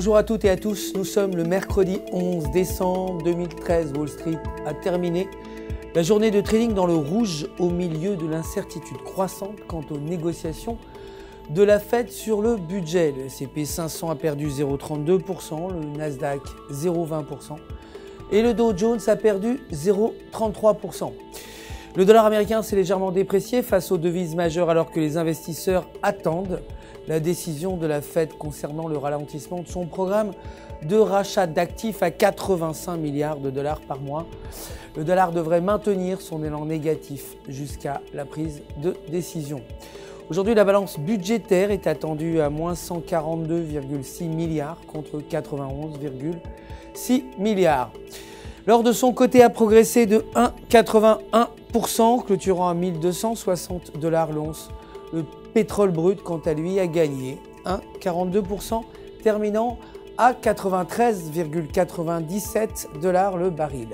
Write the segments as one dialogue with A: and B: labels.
A: Bonjour à toutes et à tous, nous sommes le mercredi 11 décembre 2013. Wall Street a terminé la journée de trading dans le rouge au milieu de l'incertitude croissante quant aux négociations de la Fed sur le budget. Le S&P 500 a perdu 0,32%, le Nasdaq 0,20% et le Dow Jones a perdu 0,33%. Le dollar américain s'est légèrement déprécié face aux devises majeures alors que les investisseurs attendent la décision de la Fed concernant le ralentissement de son programme de rachat d'actifs à 85 milliards de dollars par mois. Le dollar devrait maintenir son élan négatif jusqu'à la prise de décision. Aujourd'hui, la balance budgétaire est attendue à moins 142,6 milliards contre 91,6 milliards. L'or de son côté a progressé de 1,81%, clôturant à 1260 $ l'once. Le pétrole brut, quant à lui, a gagné 1,42%, terminant à 93,97 $ le baril.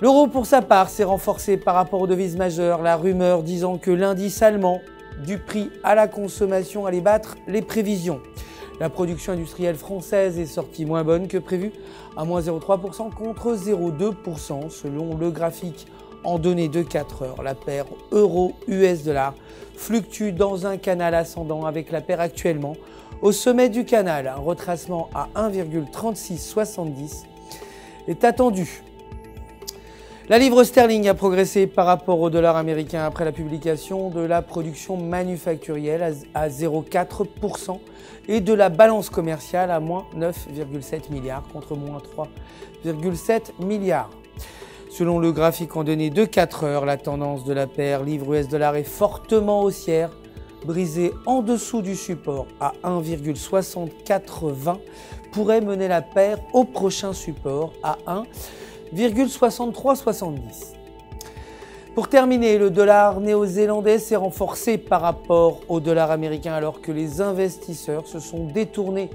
A: L'euro, pour sa part, s'est renforcé par rapport aux devises majeures, la rumeur disant que l'indice allemand du prix à la consommation allait battre les prévisions. La production industrielle française est sortie moins bonne que prévu, à moins 0,3% contre 0,2% selon le graphique en données de 4 heures. La paire euro-US dollar fluctue dans un canal ascendant avec la paire actuellement au sommet du canal. Un retracement à 1,3670 est attendu. La livre sterling a progressé par rapport au dollar américain après la publication de la production manufacturière à 0,4% et de la balance commerciale à moins 9,7 milliards contre moins 3,7 milliards. Selon le graphique en données de 4 heures, la tendance de la paire livre US dollar est fortement haussière, brisée en dessous du support à 1,6420 pourrait mener la paire au prochain support à 1,6370. Pour terminer, le dollar néo-zélandais s'est renforcé par rapport au dollar américain alors que les investisseurs se sont détournés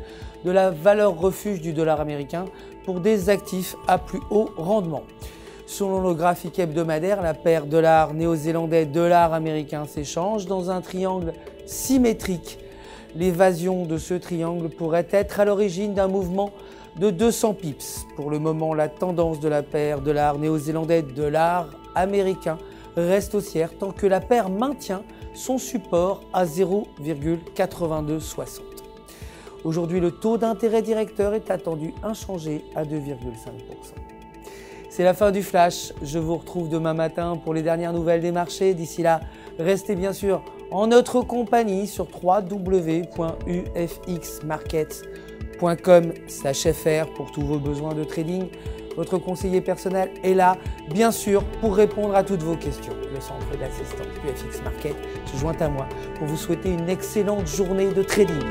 A: de la valeur refuge du dollar américain pour des actifs à plus haut rendement. Selon le graphique hebdomadaire, la paire dollar néo-zélandais-dollar américain s'échange dans un triangle symétrique. L'évasion de ce triangle pourrait être à l'origine d'un mouvement de 200 pips. Pour le moment, la tendance de la paire dollar néo-zélandais-dollar américain reste haussière tant que la paire maintient son support à 0,8260. Aujourd'hui, le taux d'intérêt directeur est attendu inchangé à 2,5%. C'est la fin du flash. Je vous retrouve demain matin pour les dernières nouvelles des marchés. D'ici là, restez bien sûr en notre compagnie sur www.ufxmarkets.com/fr pour tous vos besoins de trading. Votre conseiller personnel est là, bien sûr, pour répondre à toutes vos questions. Le centre d'assistance UFX Market se joint à moi pour vous souhaiter une excellente journée de trading.